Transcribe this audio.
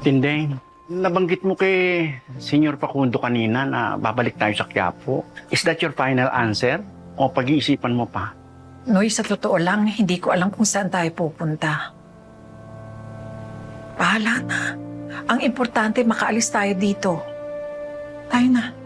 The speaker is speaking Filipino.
Tindeng, nabanggit mo kay Senior Facundo kanina na babalik tayo sa Quiapo. Is that your final answer? O pag-iisipan mo pa? Noy, sa totoo lang, hindi ko alam kung saan tayo pupunta. Bahala na. Ang importante, makaalis tayo dito. Tayo na.